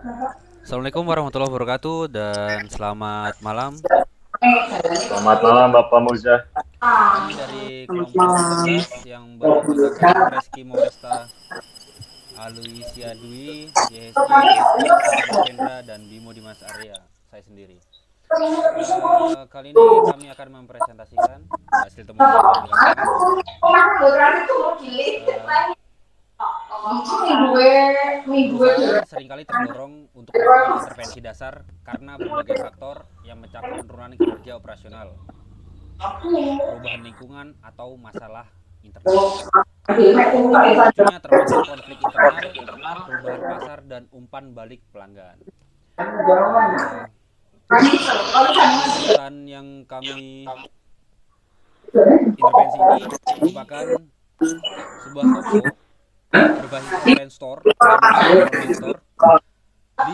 Assalamualaikum warahmatullahi wabarakatuh dan selamat malam. Selamat malam Bapak Muza. Kami dari Selamat kelompok malam. 13 yang beranggotakan Reski Moresta Aluisia Dwi, YSC, Rizky, Satya Devendra, dan Bimo Dimas Arya. Saya sendiri. Kali ini kami akan mempresentasikan hasil temuan kami di lapangan. Eh, Perusahaan seringkali terdorong untuk melakukan intervensi dasar karena berbagai faktor yang mencakup penurunan kinerja operasional, perubahan lingkungan, atau masalah internal. Pemicunya termasuk konflik internal, perubahan pasar, dan umpan balik pelanggan. Eh, Perusahaan yang kami intervensi ini merupakan sebuah toko berbasis online store dan department store di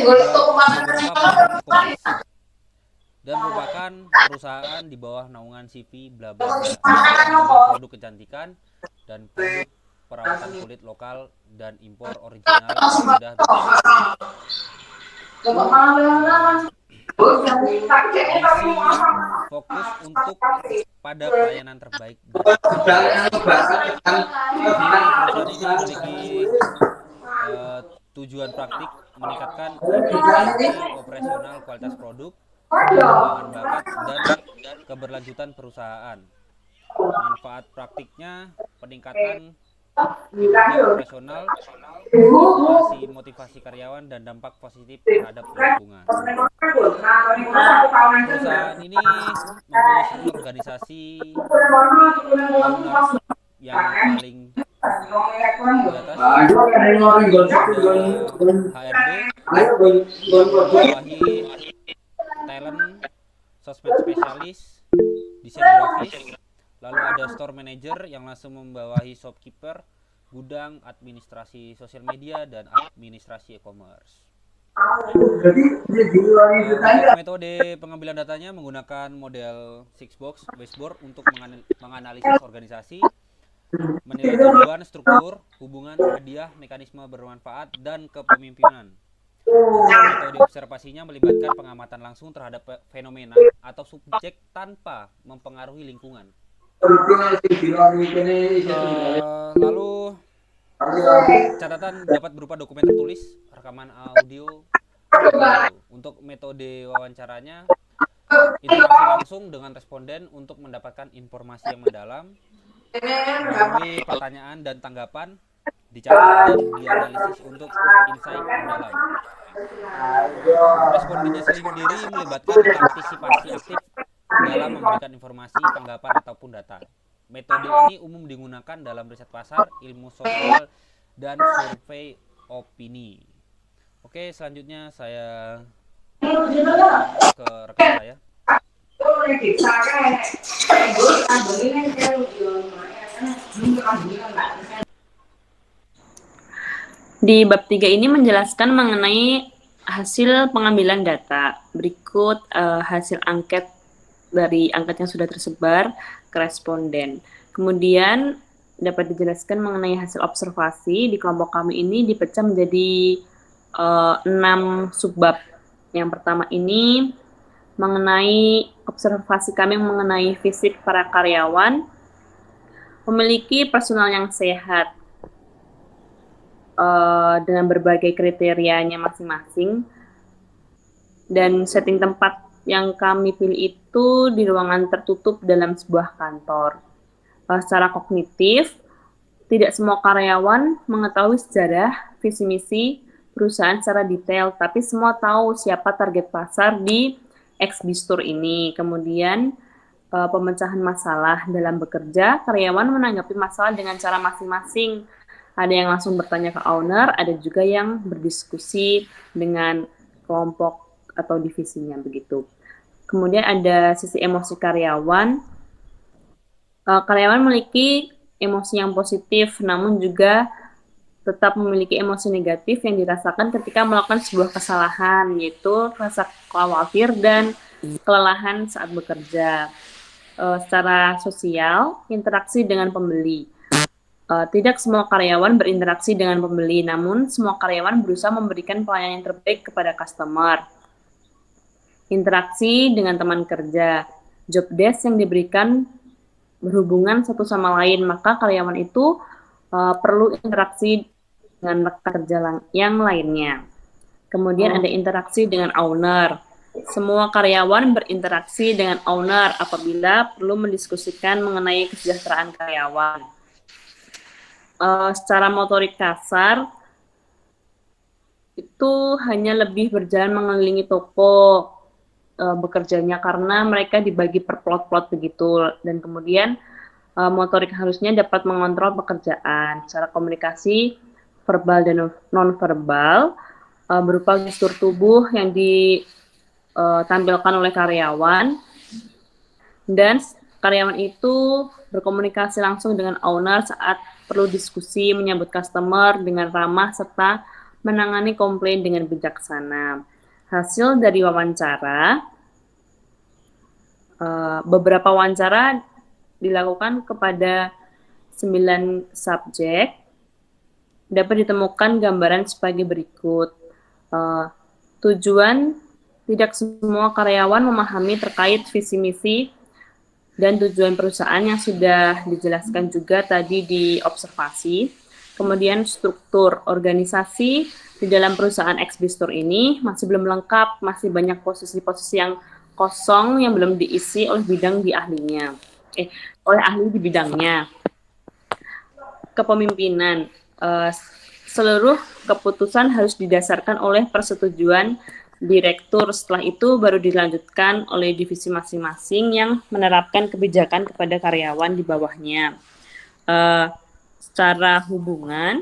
beberapa pelosok e-commerce dan merupakan perusahaan di bawah naungan CV bla bla bla yang menjual produk kecantikan dan produk perawatan kulit lokal dan impor original sudah dokumentasi. Eh, Misinya fokus untuk pada pelayanan terbaik dari konsumen. Jadi perusahaan ini memiliki eh, tujuan praktik meningkatkan efisiensi operasional, kualitas produk, pengembangan bakat, dan keberlanjutan perusahaan. Manfaat praktiknya peningkatan kinerja operasional, motivasi motivasi karyawan, dan dampak positif terhadap lingkungan. Perusahaan ini mempunyai struktur organisasi owner yang paling di atas, lalu ada HRD yang membawahi talent, sosmed spesialis, desain grafis, lalu ada store manager yang langsung membawahi shopkeeper, gudang, administrasi sosial media, dan administrasi e-commerce. Untuk metode pengambilan datanya menggunakan model six box baseboard untuk menganalisis organisasi, menilai tujuan, struktur, hubungan, hadiah, mekanisme bermanfaat, dan kepemimpinan. Untuk metode observasinya melibatkan pengamatan langsung terhadap fenomena atau subjek tanpa mempengaruhi lingkungan. Lalu catatan dapat berupa dokumen tertulis, rekaman audio, video. Untuk metode wawancaranya, interaksi langsung dengan responden untuk mendapatkan informasi yang mendalam melalui pertanyaan dan tanggapan, dicatat dan dianalisis untuk insight mendalam. Respondennya sendiri melibatkan partisipasi aktif dalam memberikan informasi, tanggapan, ataupun data. Metode ini umum digunakan dalam riset pasar, ilmu sosial, dan survei opini. Oke, selanjutnya saya ke rekan saya. Di bab 3 ini menjelaskan mengenai hasil pengambilan data. Berikut hasil angket dari angket yang sudah tersebar ke responden. Kemudian dapat dijelaskan mengenai hasil observasi di kelompok kami ini dipecah menjadi 6 subbab. Yang pertama ini mengenai observasi kami mengenai fisik para karyawan memiliki personal yang sehat dengan berbagai kriterianya masing-masing, dan setting tempat yang kami pilih itu di ruangan tertutup dalam sebuah kantor. Secara kognitif, tidak semua karyawan mengetahui sejarah, visi misi perusahaan secara detail, tapi semua tahu siapa target pasar di Exbistur ini. Kemudian pemecahan masalah dalam bekerja, karyawan menanggapi masalah dengan cara masing-masing. Ada yang langsung bertanya ke owner, ada juga yang berdiskusi dengan kelompok atau divisinya begitu. Kemudian ada sisi emosi karyawan. Karyawan memiliki emosi yang positif, namun juga tetap memiliki emosi negatif yang dirasakan ketika melakukan sebuah kesalahan, yaitu rasa khawatir dan kelelahan saat bekerja. Secara sosial, interaksi dengan pembeli. Tidak semua karyawan berinteraksi dengan pembeli, namun semua karyawan berusaha memberikan pelayanan yang terbaik kepada customer. Interaksi dengan teman kerja, job desk yang diberikan berhubungan satu sama lain, maka karyawan itu perlu interaksi dengan rekan kerja yang lainnya. Kemudian ada interaksi dengan owner. Semua karyawan berinteraksi dengan owner apabila perlu mendiskusikan mengenai kesejahteraan karyawan. Secara motorik kasar, itu hanya lebih berjalan mengelilingi toko bekerjanya karena mereka dibagi per plot-plot begitu, dan kemudian motorik halusnya dapat mengontrol pekerjaan. Secara komunikasi verbal dan non-verbal berupa gestur tubuh yang ditampilkan oleh karyawan, dan karyawan itu berkomunikasi langsung dengan owner saat perlu diskusi, menyambut customer dengan ramah, serta menangani komplain dengan bijaksana. Hasil dari wawancara, beberapa wawancara dilakukan kepada 9 subjek. Dapat ditemukan gambaran sebagai berikut. Tujuan, tidak semua karyawan memahami terkait visi misi dan tujuan perusahaan yang sudah dijelaskan juga tadi di observasi. Kemudian struktur organisasi di dalam perusahaan Xbistor ini masih belum lengkap, masih banyak posisi-posisi yang kosong yang belum diisi oleh oleh ahli di bidangnya. Kepemimpinan, seluruh keputusan harus didasarkan oleh persetujuan direktur. Setelah itu baru dilanjutkan oleh divisi masing-masing yang menerapkan kebijakan kepada karyawan di bawahnya. Secara hubungan,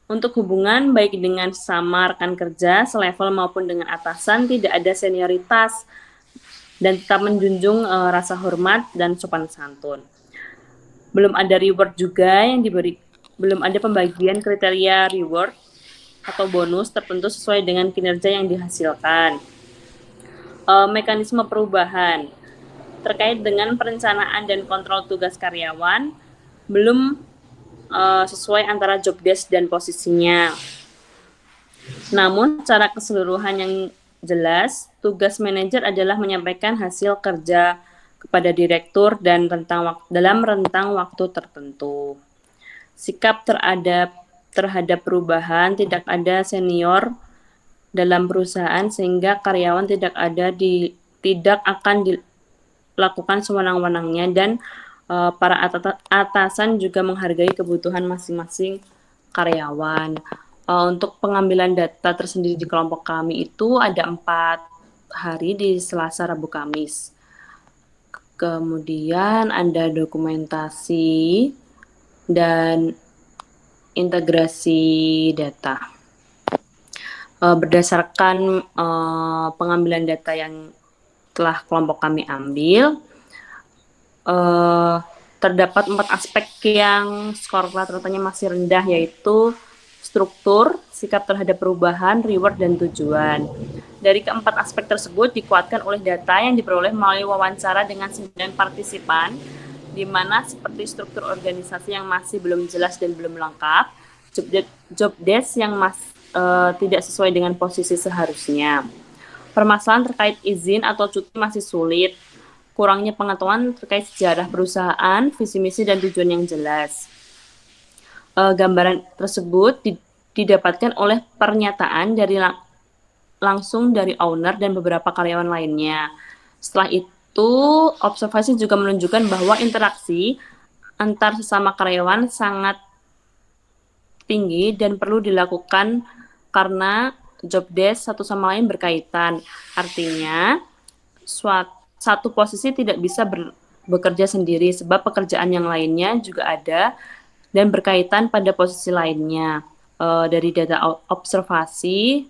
untuk hubungan baik dengan sesama rekan kerja, selevel maupun dengan atasan, tidak ada senioritas dan tetap menjunjung rasa hormat dan sopan santun. Belum ada reward juga yang diberi, belum ada pembagian kriteria reward atau bonus tertentu sesuai dengan kinerja yang dihasilkan. Mekanisme perubahan terkait dengan perencanaan dan kontrol tugas karyawan belum sesuai antara job desk dan posisinya. Namun secara keseluruhan yang jelas, tugas manajer adalah menyampaikan hasil kerja kepada direktur dan dalam rentang waktu tertentu. Sikap terhadap perubahan, tidak ada senior dalam perusahaan sehingga karyawan tidak akan dilakukan sewenang-wenangnya, dan para atasan juga menghargai kebutuhan masing-masing karyawan. Untuk pengambilan data tersendiri di kelompok kami itu ada 4 hari di Selasa, Rabu, Kamis. Kemudian ada dokumentasi dan integrasi data. Berdasarkan pengambilan data yang telah kelompok kami ambil, terdapat 4 aspek yang skor rata-ratanya masih rendah, yaitu struktur, sikap terhadap perubahan, reward, dan tujuan. Dari keempat aspek tersebut dikuatkan oleh data yang diperoleh melalui wawancara dengan 9 partisipan, di mana seperti struktur organisasi yang masih belum jelas dan belum lengkap, job desk yang tidak sesuai dengan posisi seharusnya, permasalahan terkait izin atau cuti masih sulit, kurangnya pengetahuan terkait sejarah perusahaan, visi misi dan tujuan yang jelas. Gambaran tersebut didapatkan oleh pernyataan langsung dari owner dan beberapa karyawan lainnya. Setelah itu, observasi juga menunjukkan bahwa interaksi antar sesama karyawan sangat tinggi dan perlu dilakukan karena job desk satu sama lain berkaitan. Artinya, satu posisi tidak bisa bekerja sendiri sebab pekerjaan yang lainnya juga ada dan berkaitan pada posisi lainnya. Dari data observasi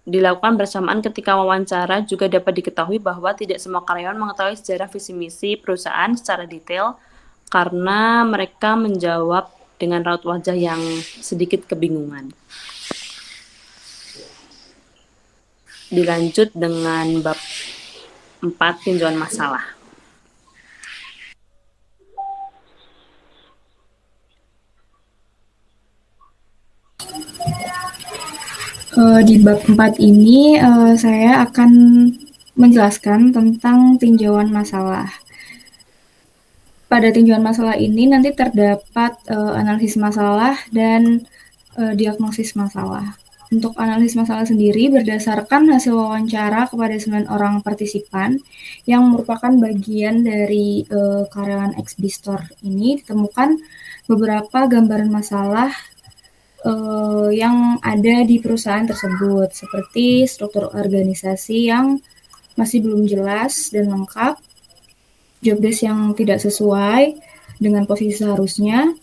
dilakukan bersamaan ketika wawancara, juga dapat diketahui bahwa tidak semua karyawan mengetahui sejarah visi misi perusahaan secara detail karena mereka menjawab dengan raut wajah yang sedikit kebingungan. Dilanjut dengan bab 4, tinjauan masalah. Di bab 4 ini saya akan menjelaskan tentang tinjauan masalah. Pada tinjauan masalah ini nanti terdapat analisis masalah dan diagnosis masalah. Untuk analisis masalah sendiri berdasarkan hasil wawancara kepada 9 orang partisipan yang merupakan bagian dari karyawan Xbistore ini, ditemukan beberapa gambaran masalah yang ada di perusahaan tersebut, seperti struktur organisasi yang masih belum jelas dan lengkap, job desk yang tidak sesuai dengan posisi seharusnya,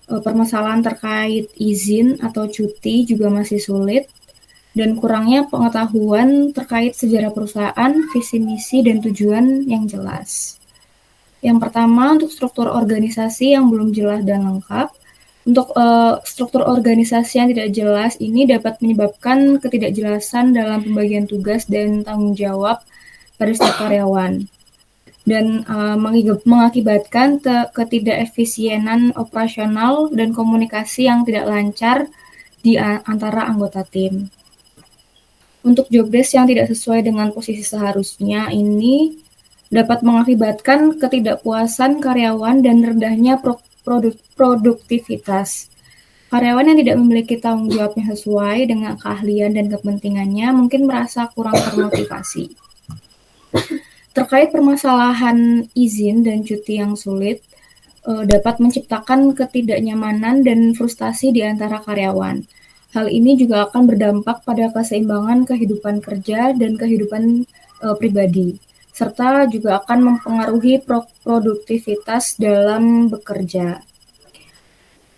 permasalahan terkait izin atau cuti juga masih sulit, dan kurangnya pengetahuan terkait sejarah perusahaan, visi misi, dan tujuan yang jelas. Yang pertama, untuk struktur organisasi yang belum jelas dan lengkap. Untuk struktur organisasi yang tidak jelas ini dapat menyebabkan ketidakjelasan dalam pembagian tugas dan tanggung jawab pada setiap karyawan, dan mengakibatkan ketidakefisienan operasional dan komunikasi yang tidak lancar di antara anggota tim. Untuk job desk yang tidak sesuai dengan posisi seharusnya ini dapat mengakibatkan ketidakpuasan karyawan dan rendahnya produktivitas. Karyawan yang tidak memiliki tanggung jawab yang sesuai dengan keahlian dan kepentingannya mungkin merasa kurang termotivasi. Terkait permasalahan izin dan cuti yang sulit, dapat menciptakan ketidaknyamanan dan frustasi di antara karyawan. Hal ini juga akan berdampak pada keseimbangan kehidupan kerja dan kehidupan pribadi, serta juga akan mempengaruhi produktivitas dalam bekerja.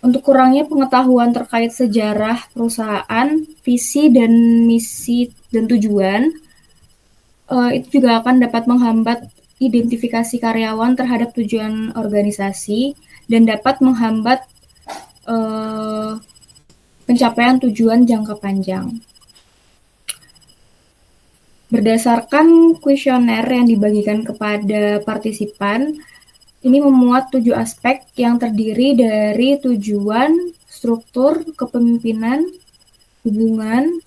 Untuk kurangnya pengetahuan terkait sejarah perusahaan, visi dan misi dan tujuan, itu juga akan dapat menghambat identifikasi karyawan terhadap tujuan organisasi dan dapat menghambat pencapaian tujuan jangka panjang. Berdasarkan kuesioner yang dibagikan kepada partisipan, ini memuat 7 aspek yang terdiri dari tujuan, struktur, kepemimpinan, hubungan,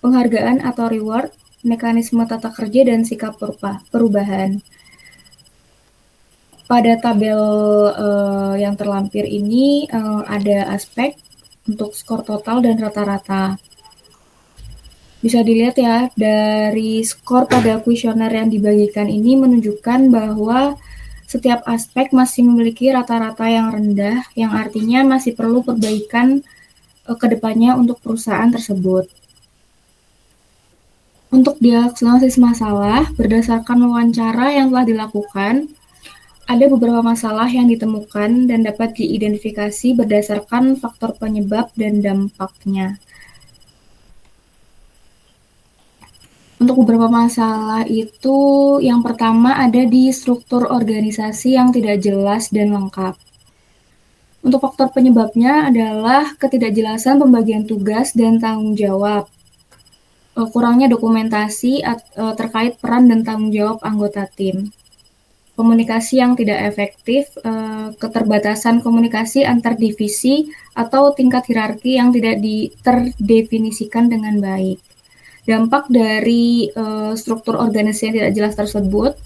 penghargaan atau reward, mekanisme tata kerja, dan sikap perubahan. Pada tabel yang terlampir ini ada aspek untuk skor total dan rata-rata. Bisa dilihat ya, dari skor pada kuesioner yang dibagikan ini menunjukkan bahwa setiap aspek masih memiliki rata-rata yang rendah, yang artinya masih perlu perbaikan ke depannya untuk perusahaan tersebut. Untuk diagnosis masalah, berdasarkan wawancara yang telah dilakukan, ada beberapa masalah yang ditemukan dan dapat diidentifikasi berdasarkan faktor penyebab dan dampaknya. Untuk beberapa masalah itu, yang pertama ada di struktur organisasi yang tidak jelas dan lengkap. Untuk faktor penyebabnya adalah ketidakjelasan pembagian tugas dan tanggung jawab, kurangnya dokumentasi terkait peran dan tanggung jawab anggota tim, komunikasi yang tidak efektif, keterbatasan komunikasi antar divisi atau tingkat hierarki yang tidak terdefinisikan dengan baik. Dampak dari struktur organisasi yang tidak jelas tersebut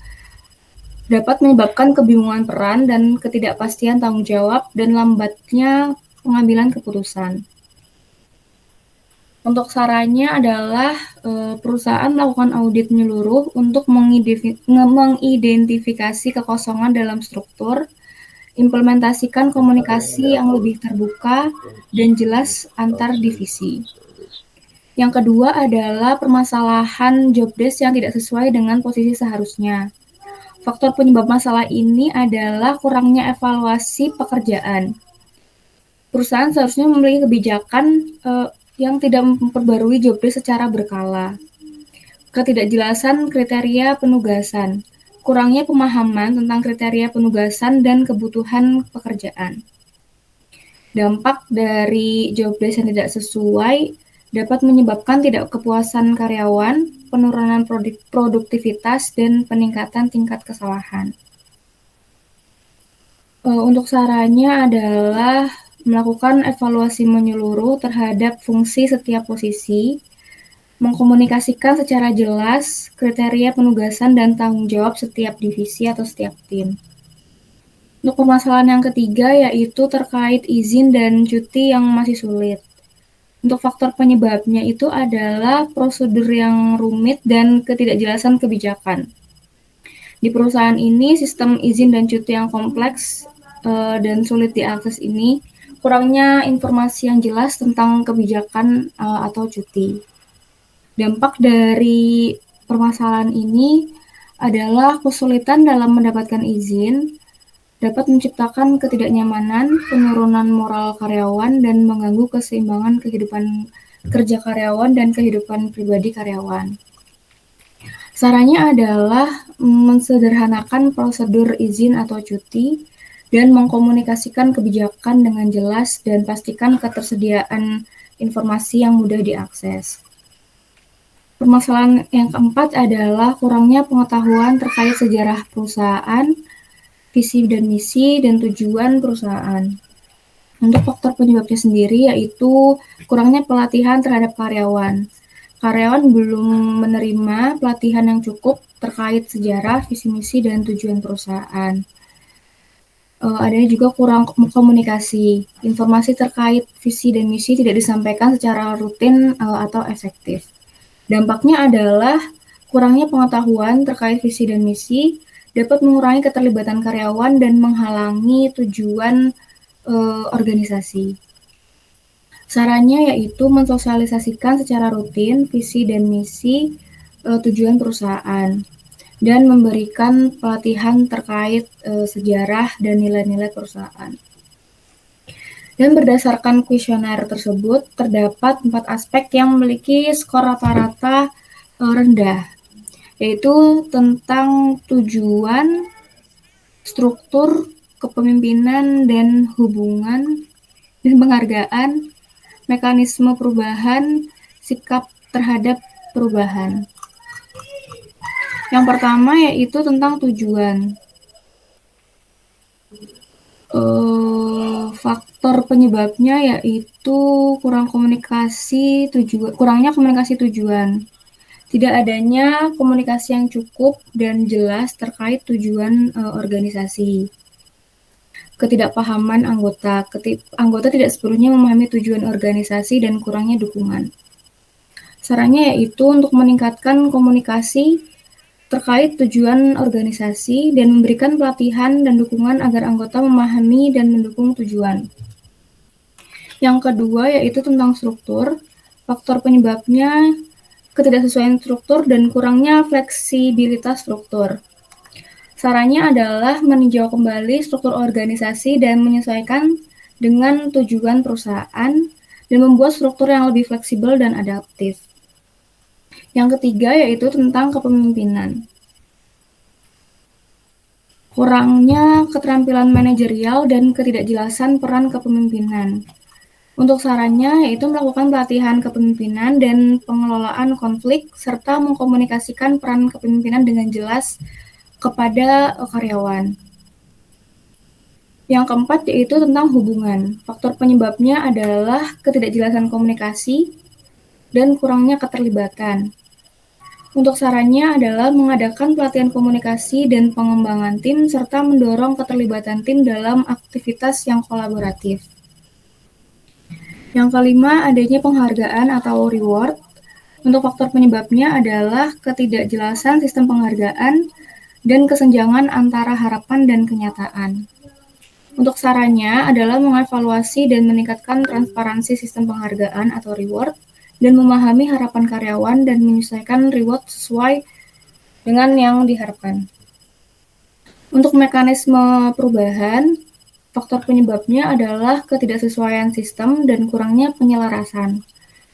dapat menyebabkan kebingungan peran dan ketidakpastian tanggung jawab dan lambatnya pengambilan keputusan. Untuk sarannya adalah perusahaan melakukan audit menyeluruh untuk mengidentifikasi kekosongan dalam struktur, implementasikan komunikasi yang lebih terbuka dan jelas antar divisi. Yang kedua adalah permasalahan job desk yang tidak sesuai dengan posisi seharusnya. Faktor penyebab masalah ini adalah kurangnya evaluasi pekerjaan. Perusahaan seharusnya memiliki kebijakan yang tidak memperbarui job desk secara berkala. Ketidakjelasan kriteria penugasan, kurangnya pemahaman tentang kriteria penugasan dan kebutuhan pekerjaan. Dampak dari job desk yang tidak sesuai dapat menyebabkan tidak kepuasan karyawan, penurunan produktivitas, dan peningkatan tingkat kesalahan. Untuk sarannya adalah melakukan evaluasi menyeluruh terhadap fungsi setiap posisi, mengkomunikasikan secara jelas kriteria penugasan dan tanggung jawab setiap divisi atau setiap tim. Untuk permasalahan yang ketiga yaitu terkait izin dan cuti yang masih sulit. Untuk faktor penyebabnya itu adalah prosedur yang rumit dan ketidakjelasan kebijakan. Di perusahaan ini, sistem izin dan cuti yang kompleks dan sulit diakses ini, kurangnya informasi yang jelas tentang kebijakan atau cuti. Dampak dari permasalahan ini adalah kesulitan dalam mendapatkan izin, dapat menciptakan ketidaknyamanan, penurunan moral karyawan, dan mengganggu keseimbangan kehidupan kerja karyawan dan kehidupan pribadi karyawan. Sarannya adalah mensederhanakan prosedur izin atau cuti dan mengkomunikasikan kebijakan dengan jelas dan pastikan ketersediaan informasi yang mudah diakses. Permasalahan yang keempat adalah kurangnya pengetahuan terkait sejarah perusahaan, visi dan misi, dan tujuan perusahaan. Untuk faktor penyebabnya sendiri yaitu kurangnya pelatihan terhadap karyawan. Karyawan belum menerima pelatihan yang cukup terkait sejarah, visi misi, dan tujuan perusahaan. Adanya juga kurang komunikasi. Informasi terkait visi dan misi tidak disampaikan secara rutin atau efektif. Dampaknya adalah kurangnya pengetahuan terkait visi dan misi dapat mengurangi keterlibatan karyawan dan menghalangi tujuan organisasi. Sarannya yaitu mensosialisasikan secara rutin visi dan misi tujuan perusahaan dan memberikan pelatihan terkait sejarah dan nilai-nilai perusahaan. Dan berdasarkan kuesioner tersebut, terdapat 4 aspek yang memiliki skor rata-rata rendah, yaitu tentang tujuan, struktur, kepemimpinan dan hubungan, dan penghargaan, mekanisme perubahan, sikap terhadap perubahan. Yang pertama yaitu tentang tujuan. Faktor penyebabnya yaitu kurangnya komunikasi tujuan. Tidak adanya komunikasi yang cukup dan jelas terkait tujuan organisasi. Ketidakpahaman anggota tidak sepenuhnya memahami tujuan organisasi dan kurangnya dukungan. Sarannya yaitu untuk meningkatkan komunikasi terkait tujuan organisasi dan memberikan pelatihan dan dukungan agar anggota memahami dan mendukung tujuan. Yang kedua yaitu tentang struktur. Faktor penyebabnya ketidaksesuaian struktur dan kurangnya fleksibilitas struktur. Sarannya adalah meninjau kembali struktur organisasi dan menyesuaikan dengan tujuan perusahaan dan membuat struktur yang lebih fleksibel dan adaptif. Yang ketiga yaitu tentang kepemimpinan. Kurangnya keterampilan manajerial dan ketidakjelasan peran kepemimpinan. Untuk sarannya yaitu melakukan pelatihan kepemimpinan dan pengelolaan konflik serta mengkomunikasikan peran kepemimpinan dengan jelas kepada karyawan. Yang keempat yaitu tentang hubungan. Faktor penyebabnya adalah ketidakjelasan komunikasi dan kurangnya keterlibatan. Untuk sarannya adalah mengadakan pelatihan komunikasi dan pengembangan tim serta mendorong keterlibatan tim dalam aktivitas yang kolaboratif. Yang kelima, adanya penghargaan atau reward. Untuk faktor penyebabnya adalah ketidakjelasan sistem penghargaan dan kesenjangan antara harapan dan kenyataan. Untuk sarannya adalah mengevaluasi dan meningkatkan transparansi sistem penghargaan atau reward dan memahami harapan karyawan dan menyesuaikan reward sesuai dengan yang diharapkan. Untuk mekanisme perubahan, faktor penyebabnya adalah ketidaksesuaian sistem dan kurangnya penyelarasan.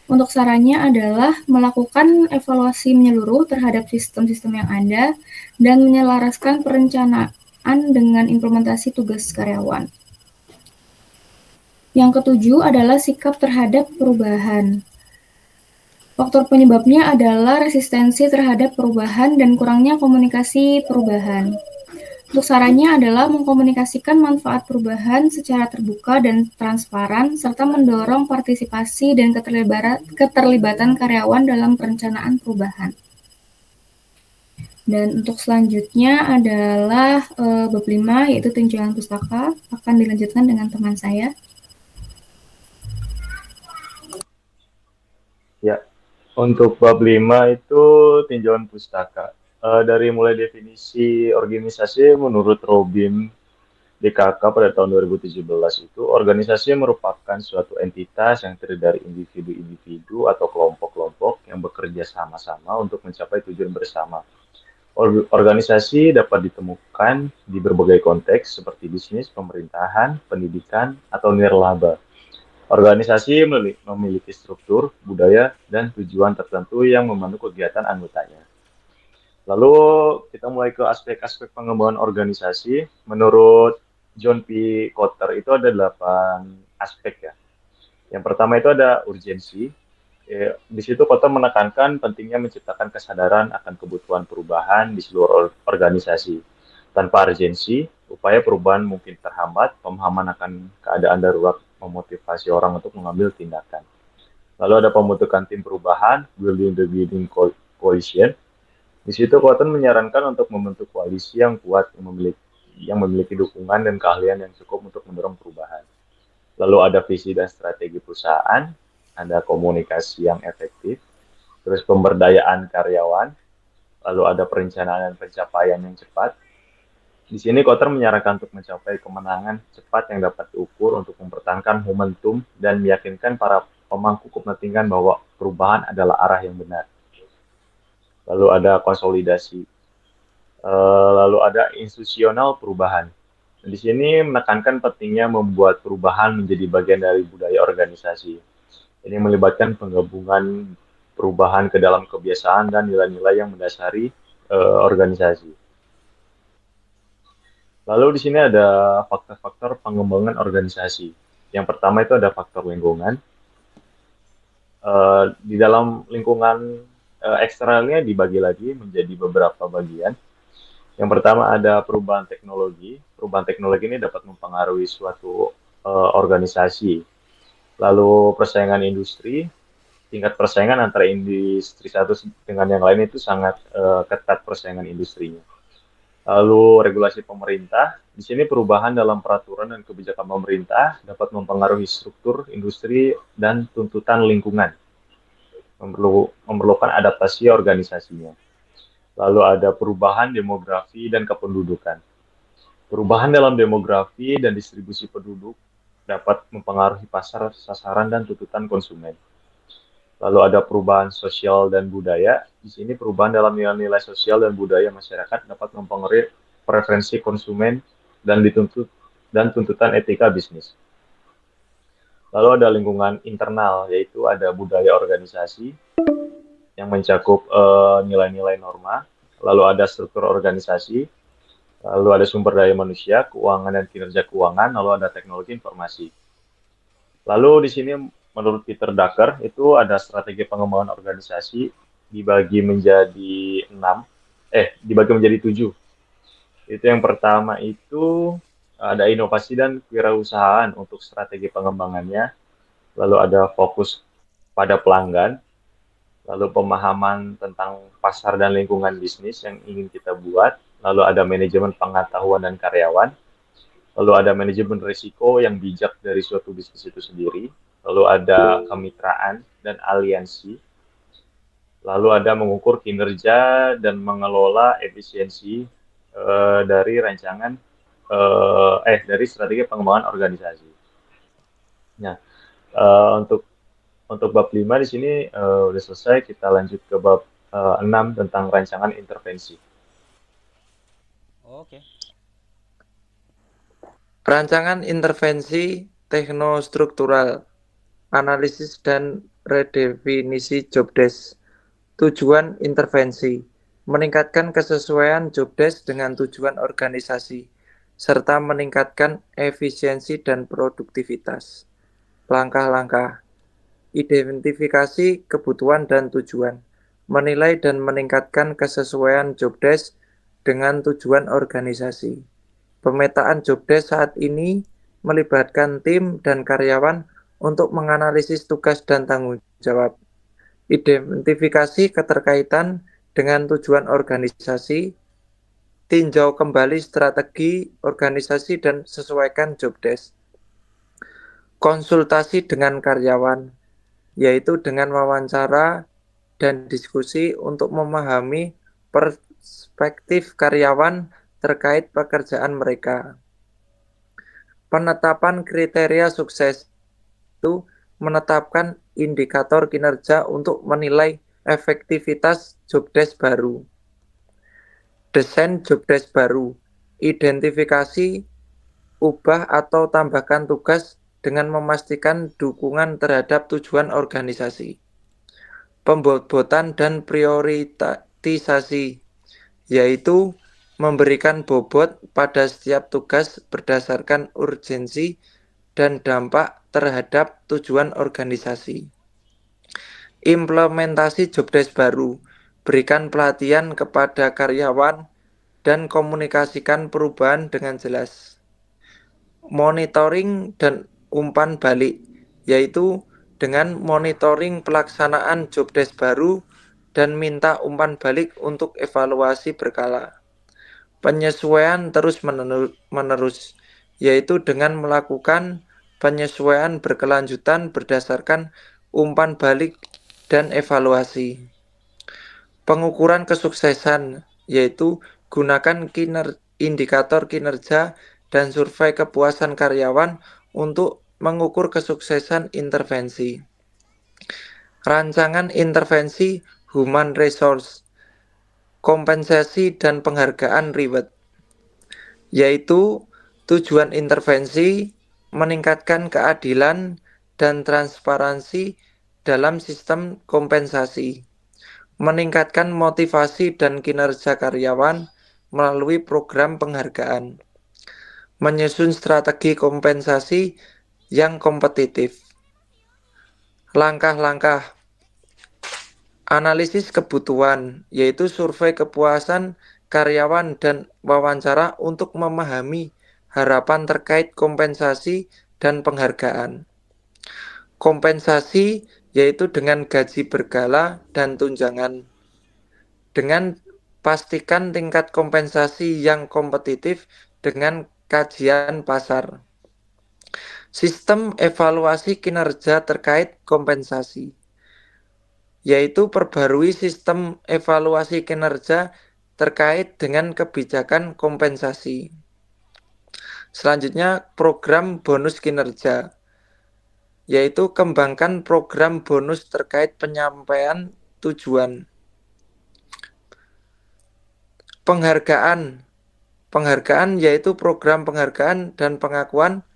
Untuk sarannya adalah melakukan evaluasi menyeluruh terhadap sistem-sistem yang ada dan menyelaraskan perencanaan dengan implementasi tugas karyawan. Yang ketujuh adalah sikap terhadap perubahan. Faktor penyebabnya adalah resistensi terhadap perubahan dan kurangnya komunikasi perubahan. Untuk sarannya adalah mengkomunikasikan manfaat perubahan secara terbuka dan transparan, serta mendorong partisipasi dan keterlibatan karyawan dalam perencanaan perubahan. Dan untuk selanjutnya adalah bab 5, yaitu tinjauan pustaka, akan dilanjutkan dengan teman saya. Ya, untuk bab 5 itu tinjauan pustaka. Dari mulai definisi organisasi menurut Robin DKK pada tahun 2017 itu, organisasi merupakan suatu entitas yang terdiri dari individu-individu atau kelompok-kelompok yang bekerja sama-sama untuk mencapai tujuan bersama. Organisasi dapat ditemukan di berbagai konteks seperti bisnis, pemerintahan, pendidikan, atau nirlaba. Organisasi memiliki struktur, budaya, dan tujuan tertentu yang memandu kegiatan anggotanya. Lalu kita mulai ke aspek-aspek pengembangan organisasi. Menurut John P. Kotter itu ada 8 aspek ya. Yang pertama itu ada urgensi. Di situ Kotter menekankan pentingnya menciptakan kesadaran akan kebutuhan perubahan di seluruh organisasi. Tanpa urgensi, upaya perubahan mungkin terhambat, pemahaman akan keadaan darurat memotivasi orang untuk mengambil tindakan. Lalu ada pembentukan tim perubahan, building the leading coalition. Di situ Cotton menyarankan untuk membentuk koalisi yang kuat yang memiliki dukungan dan keahlian yang cukup untuk mendorong perubahan. Lalu ada visi dan strategi perusahaan, ada komunikasi yang efektif, terus pemberdayaan karyawan, lalu ada perencanaan dan pencapaian yang cepat. Di sini Kotter menyarankan untuk mencapai kemenangan cepat yang dapat diukur untuk mempertahankan momentum dan meyakinkan para pemangku kepentingan bahwa perubahan adalah arah yang benar. Lalu ada konsolidasi, lalu ada institusional perubahan. Di sini menekankan pentingnya membuat perubahan menjadi bagian dari budaya organisasi. Ini melibatkan penggabungan perubahan ke dalam kebiasaan dan nilai-nilai yang mendasari organisasi. Lalu di sini ada faktor-faktor pengembangan organisasi. Yang pertama itu ada faktor lingkungan. Di dalam lingkungan eksternalnya dibagi lagi menjadi beberapa bagian. Yang pertama ada perubahan teknologi. Perubahan teknologi ini dapat mempengaruhi suatu organisasi. Lalu persaingan industri, tingkat persaingan antara industri satu dengan yang lain itu sangat ketat persaingan industrinya. Lalu regulasi pemerintah, di sini perubahan dalam peraturan dan kebijakan pemerintah dapat mempengaruhi struktur industri dan tuntutan lingkungan. Memerlukan adaptasi organisasinya. Lalu ada perubahan demografi dan kependudukan. Perubahan dalam demografi dan distribusi penduduk dapat mempengaruhi pasar, sasaran, dan tuntutan konsumen. Lalu ada perubahan sosial dan budaya. Di sini perubahan dalam nilai-nilai sosial dan budaya masyarakat dapat mempengaruhi preferensi konsumen dan tuntutan etika bisnis. Lalu ada lingkungan internal, yaitu ada budaya organisasi yang mencakup nilai-nilai norma, lalu ada struktur organisasi, lalu ada sumber daya manusia, keuangan dan kinerja keuangan, lalu ada teknologi informasi. Lalu di sini menurut Peter Drucker itu ada strategi pengembangan organisasi dibagi menjadi 7. Itu yang pertama itu ada inovasi dan kewirausahaan untuk strategi pengembangannya, lalu ada fokus pada pelanggan, lalu pemahaman tentang pasar dan lingkungan bisnis yang ingin kita buat, lalu ada manajemen pengetahuan dan karyawan, lalu ada manajemen risiko yang bijak dari suatu bisnis itu sendiri, lalu ada kemitraan dan aliansi, lalu ada mengukur kinerja dan mengelola efisiensi dari dari strategi pengembangan organisasi. Nah, untuk bab 5 di sini udah selesai, kita lanjut ke bab 6 tentang rancangan intervensi. Oke. Rancangan intervensi teknostruktural, analisis dan redefinisi jobdesk. Tujuan intervensi, meningkatkan kesesuaian jobdesk dengan tujuan organisasi, serta meningkatkan efisiensi dan produktivitas. Langkah-langkah, identifikasi kebutuhan dan tujuan, menilai dan meningkatkan kesesuaian jobdesk dengan tujuan organisasi. Pemetaan jobdesk saat ini melibatkan tim dan karyawan untuk menganalisis tugas dan tanggung jawab, identifikasi keterkaitan dengan tujuan organisasi, tinjau kembali strategi organisasi dan sesuaikan jobdesk. Konsultasi dengan karyawan, yaitu dengan wawancara dan diskusi untuk memahami perspektif karyawan terkait pekerjaan mereka. Penetapan kriteria sukses itu menetapkan indikator kinerja untuk menilai efektivitas jobdesk baru. Desain jobdesk baru, identifikasi, ubah atau tambahkan tugas dengan memastikan dukungan terhadap tujuan organisasi. Pembobotan dan prioritisasi, yaitu memberikan bobot pada setiap tugas berdasarkan urgensi dan dampak terhadap tujuan organisasi. Implementasi jobdesk baru, berikan pelatihan kepada karyawan dan komunikasikan perubahan dengan jelas. Monitoring dan umpan balik, yaitu dengan monitoring pelaksanaan jobdesk baru dan minta umpan balik untuk evaluasi berkala. Penyesuaian terus-menerus, yaitu dengan melakukan penyesuaian berkelanjutan berdasarkan umpan balik dan evaluasi. Pengukuran kesuksesan, yaitu gunakan indikator kinerja dan survei kepuasan karyawan untuk mengukur kesuksesan intervensi. Rancangan intervensi human resource, kompensasi dan penghargaan reward, yaitu tujuan intervensi meningkatkan keadilan dan transparansi dalam sistem kompensasi, meningkatkan motivasi dan kinerja karyawan melalui program penghargaan, menyusun strategi kompensasi yang kompetitif. Langkah-langkah analisis kebutuhan, yaitu survei kepuasan karyawan dan wawancara untuk memahami harapan terkait kompensasi dan penghargaan. Kompensasi yaitu dengan gaji berkala dan tunjangan. Dengan pastikan tingkat kompensasi yang kompetitif dengan kajian pasar. Sistem evaluasi kinerja terkait kompensasi, yaitu perbarui sistem evaluasi kinerja terkait dengan kebijakan kompensasi. Selanjutnya, program bonus kinerja, yaitu kembangkan program bonus terkait penyampaian tujuan. Penghargaan yaitu program penghargaan dan pengakuan,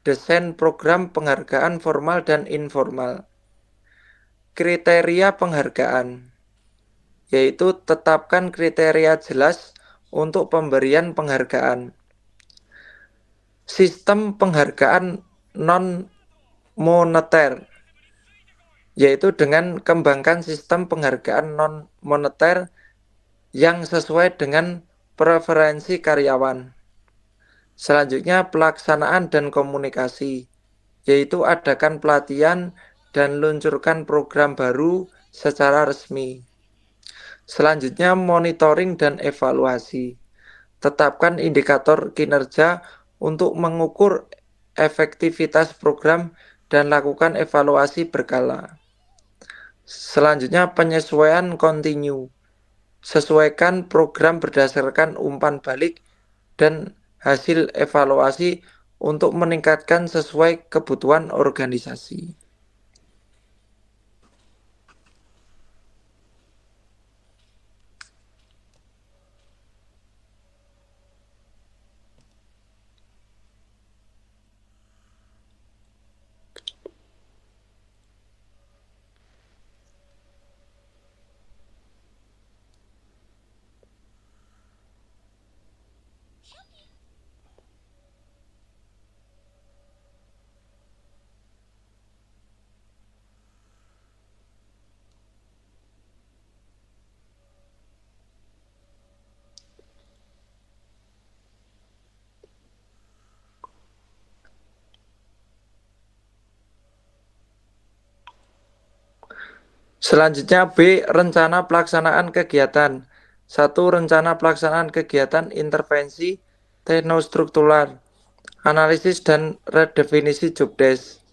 desain program penghargaan formal dan informal. Kriteria penghargaan, yaitu tetapkan kriteria jelas untuk pemberian penghargaan. Sistem penghargaan non-moneter, yaitu dengan kembangkan sistem penghargaan non-moneter yang sesuai dengan preferensi karyawan. Selanjutnya, pelaksanaan dan komunikasi, yaitu adakan pelatihan dan luncurkan program baru secara resmi. Selanjutnya, monitoring dan evaluasi. Tetapkan indikator kinerja untuk mengukur efektivitas program dan lakukan evaluasi berkala. Selanjutnya, penyesuaian kontinu. Sesuaikan program berdasarkan umpan balik dan hasil evaluasi untuk meningkatkan sesuai kebutuhan organisasi. Selanjutnya B. Rencana pelaksanaan kegiatan. 1. Rencana pelaksanaan kegiatan intervensi teknostruktural, analisis dan redefinisi jobdesk.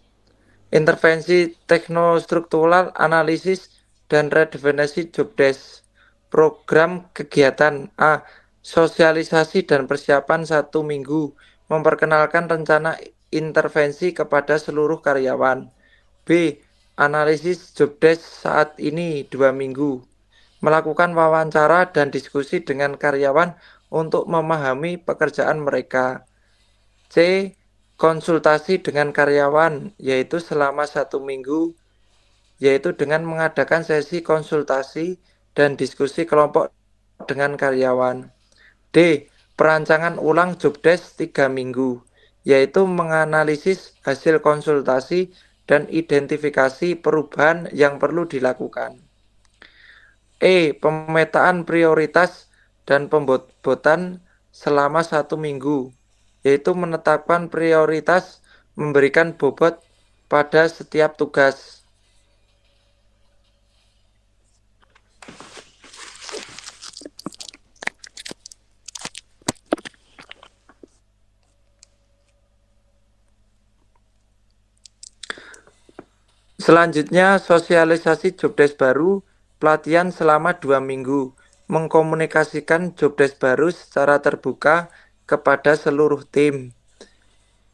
Intervensi teknostruktural, analisis dan redefinisi jobdesk. Program kegiatan A. Sosialisasi dan persiapan 1 minggu, memperkenalkan rencana intervensi kepada seluruh karyawan. B. Analisis jobdesk saat ini 2 minggu, melakukan wawancara dan diskusi dengan karyawan untuk memahami pekerjaan mereka. C. Konsultasi dengan karyawan, yaitu selama 1 minggu, yaitu dengan mengadakan sesi konsultasi dan diskusi kelompok dengan karyawan. D. Perancangan ulang jobdesk 3 minggu, yaitu menganalisis hasil konsultasi dan identifikasi perubahan yang perlu dilakukan. E. Pemetaan prioritas dan pembobotan selama 1 minggu, yaitu menetapkan prioritas memberikan bobot pada setiap tugas. Selanjutnya, sosialisasi jobdesk baru, pelatihan selama 2 minggu, mengkomunikasikan jobdesk baru secara terbuka kepada seluruh tim,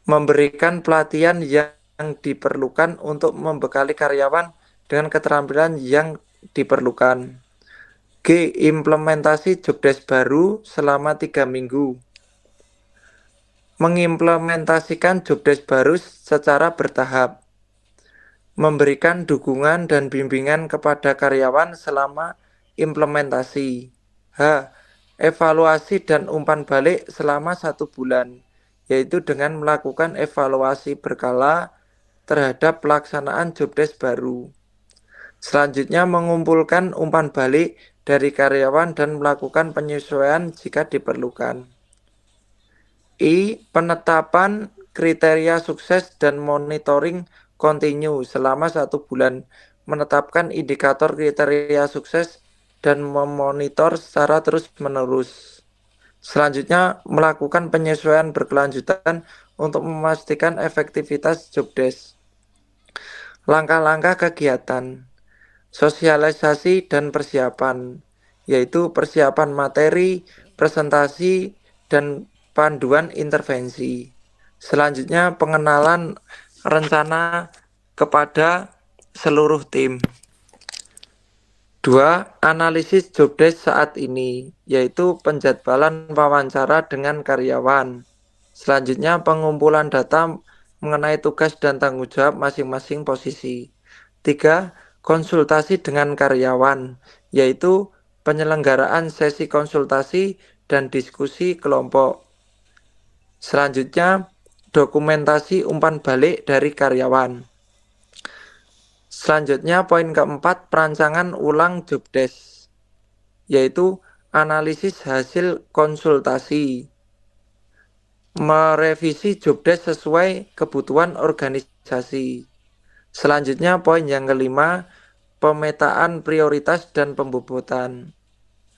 memberikan pelatihan yang diperlukan untuk membekali karyawan dengan keterampilan yang diperlukan. G. Implementasi jobdesk baru selama 3 minggu, mengimplementasikan jobdesk baru secara bertahap, memberikan dukungan dan bimbingan kepada karyawan selama implementasi. H. Evaluasi dan umpan balik selama 1 bulan, yaitu dengan melakukan evaluasi berkala terhadap pelaksanaan jobdesk baru. Selanjutnya, mengumpulkan umpan balik dari karyawan dan melakukan penyesuaian jika diperlukan. I. Penetapan kriteria sukses dan monitoring kontinu selama 1 bulan, menetapkan indikator kriteria sukses dan memonitor secara terus-menerus. Selanjutnya, melakukan penyesuaian berkelanjutan untuk memastikan efektivitas jobdesk. Langkah-langkah kegiatan, sosialisasi dan persiapan, yaitu persiapan materi, presentasi, dan panduan intervensi. Selanjutnya, pengenalan rencana kepada seluruh tim. 2. Analisis jobdesk saat ini, yaitu penjadwalan wawancara dengan karyawan. Selanjutnya, pengumpulan data mengenai tugas dan tanggung jawab masing-masing posisi. 3. Konsultasi dengan karyawan, yaitu penyelenggaraan sesi konsultasi dan diskusi kelompok. Selanjutnya, dokumentasi umpan balik dari karyawan. Selanjutnya, poin keempat, perancangan ulang jobdesk, yaitu analisis hasil konsultasi, merevisi jobdesk sesuai kebutuhan organisasi. Selanjutnya, poin yang kelima, pemetaan prioritas dan pembobotan,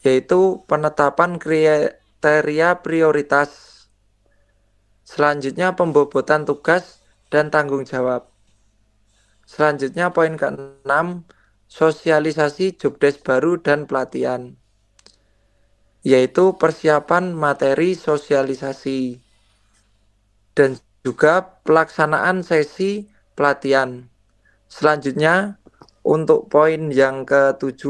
yaitu penetapan kriteria prioritas. Selanjutnya, pembobotan tugas dan tanggung jawab. Selanjutnya, poin ke-6, sosialisasi jobdesk baru dan pelatihan, yaitu persiapan materi sosialisasi dan juga pelaksanaan sesi pelatihan. Selanjutnya, untuk poin yang ke-7,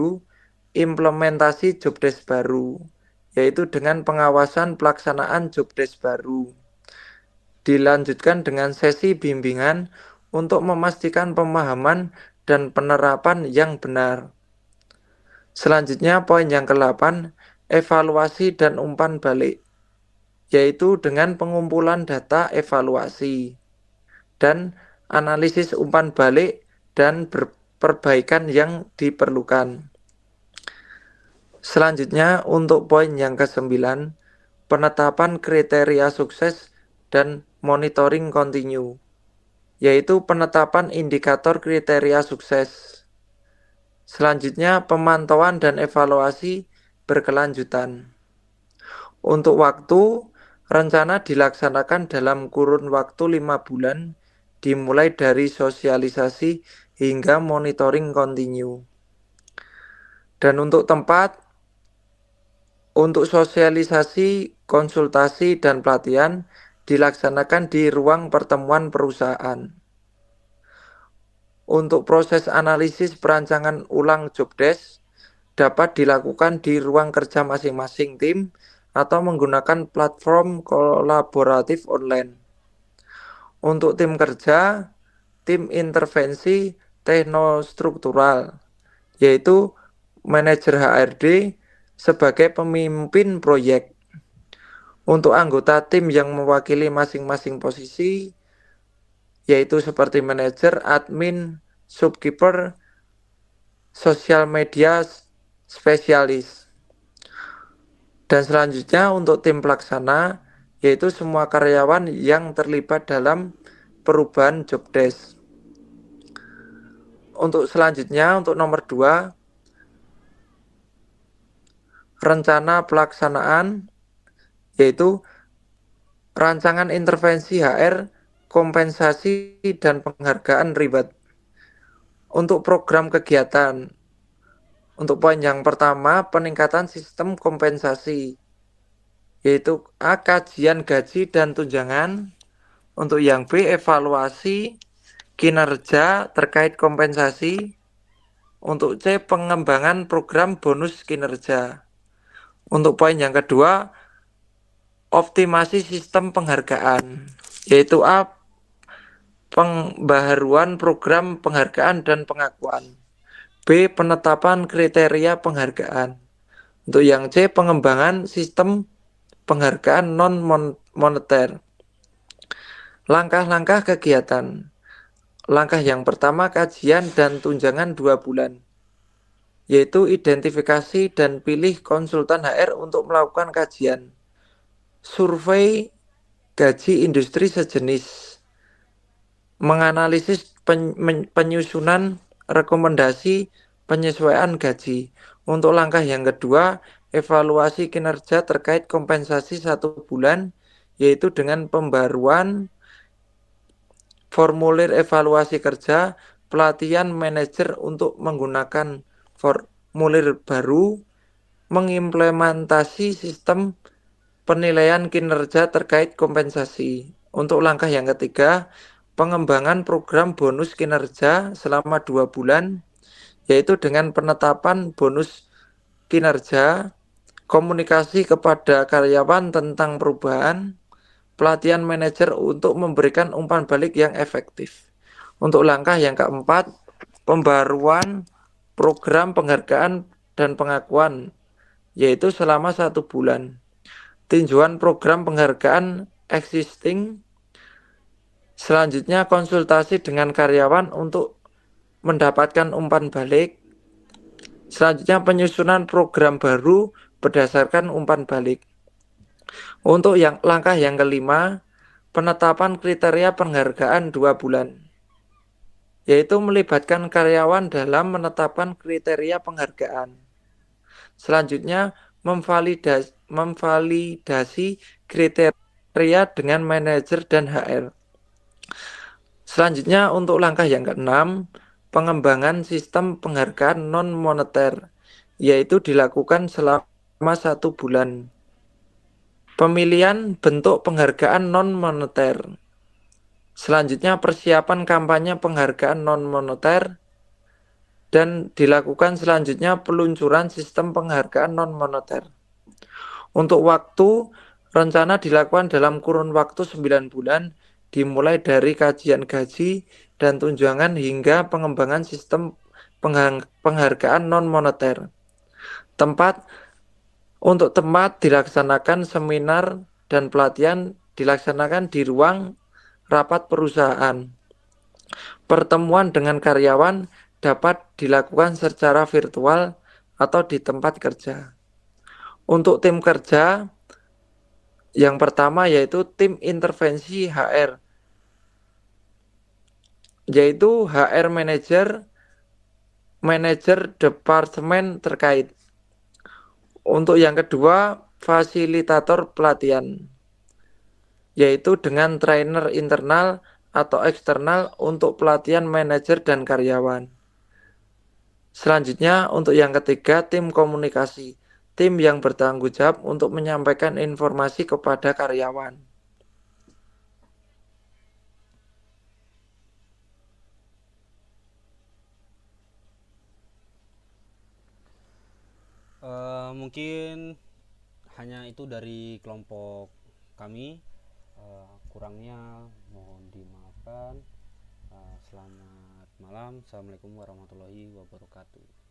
implementasi jobdesk baru, yaitu dengan pengawasan pelaksanaan jobdesk baru. Dilanjutkan dengan sesi bimbingan untuk memastikan pemahaman dan penerapan yang benar. Selanjutnya, poin yang ke-8, evaluasi dan umpan balik, yaitu dengan pengumpulan data evaluasi dan analisis umpan balik dan perbaikan yang diperlukan. Selanjutnya, untuk poin yang ke-9, penetapan kriteria sukses dan monitoring kontinu, yaitu penetapan indikator kriteria sukses. Selanjutnya, pemantauan dan evaluasi berkelanjutan. Untuk waktu, rencana dilaksanakan dalam kurun waktu 5 bulan, dimulai dari sosialisasi hingga monitoring kontinu. Dan untuk tempat, untuk sosialisasi, konsultasi, dan pelatihan dilaksanakan di ruang pertemuan perusahaan. Untuk proses analisis perancangan ulang jobdesk dapat dilakukan di ruang kerja masing-masing tim atau menggunakan platform kolaboratif online. Untuk tim kerja, tim intervensi teknostruktural, yaitu manajer HRD sebagai pemimpin proyek. Untuk anggota tim yang mewakili masing-masing posisi, yaitu seperti manajer, admin, subkeeper, sosial media spesialis. Dan selanjutnya untuk tim pelaksana, yaitu semua karyawan yang terlibat dalam perubahan jobdesk. Untuk selanjutnya, untuk nomor 2, rencana pelaksanaan, yaitu rancangan intervensi HR, kompensasi, dan penghargaan reward. Untuk program kegiatan, untuk poin yang pertama, peningkatan sistem kompensasi, yaitu A, kajian gaji dan tunjangan. Untuk yang B, evaluasi kinerja terkait kompensasi. Untuk C, pengembangan program bonus kinerja. Untuk poin yang kedua, optimasi sistem penghargaan, yaitu A, pembaharuan program penghargaan dan pengakuan. B, penetapan kriteria penghargaan. Untuk yang C, pengembangan sistem penghargaan non-moneter. Langkah-langkah kegiatan. Langkah yang pertama, kajian dan tunjangan 2 bulan, yaitu identifikasi dan pilih konsultan HR untuk melakukan kajian. Survei gaji industri sejenis, menganalisis penyusunan rekomendasi penyesuaian gaji. Untuk langkah yang kedua, evaluasi kinerja terkait kompensasi 1 bulan, yaitu dengan pembaruan formulir evaluasi kerja, pelatihan manajer untuk menggunakan formulir baru, mengimplementasi sistem penilaian kinerja terkait kompensasi. Untuk langkah yang ketiga, pengembangan program bonus kinerja selama 2 bulan, yaitu dengan penetapan bonus kinerja, komunikasi kepada karyawan tentang perubahan, pelatihan manajer untuk memberikan umpan balik yang efektif. Untuk langkah yang keempat, pembaruan program penghargaan dan pengakuan, yaitu selama 1 bulan. Tinjauan program penghargaan existing. Selanjutnya, konsultasi dengan karyawan untuk mendapatkan umpan balik. Selanjutnya, penyusunan program baru berdasarkan umpan balik. Untuk langkah yang kelima, penetapan kriteria penghargaan 2 bulan, yaitu melibatkan karyawan dalam menetapkan kriteria penghargaan. Selanjutnya, memvalidasi kriteria dengan manajer dan HR. Selanjutnya, untuk langkah yang keenam, pengembangan sistem penghargaan non-moneter, yaitu dilakukan selama 1 bulan. Pemilihan bentuk penghargaan non-moneter. Selanjutnya, persiapan kampanye penghargaan non-moneter, dan dilakukan selanjutnya peluncuran sistem penghargaan non-moneter. Untuk waktu, rencana dilakukan dalam kurun waktu 9 bulan, dimulai dari kajian gaji dan tunjangan hingga pengembangan sistem penghargaan non-moneter. Untuk tempat dilaksanakan seminar dan pelatihan dilaksanakan di ruang rapat perusahaan. Pertemuan dengan karyawan dapat dilakukan secara virtual atau di tempat kerja. Untuk tim kerja, yang pertama yaitu tim intervensi HR, yaitu HR manager manajer departemen terkait. Untuk yang kedua, fasilitator pelatihan, yaitu dengan trainer internal atau eksternal untuk pelatihan manajer dan karyawan. Selanjutnya, untuk yang ketiga, tim komunikasi, tim yang bertanggung jawab untuk menyampaikan informasi kepada karyawan. Mungkin hanya itu dari kelompok kami. Kurangnya mohon dimaafkan. Selamat malam. Assalamualaikum warahmatullahi wabarakatuh.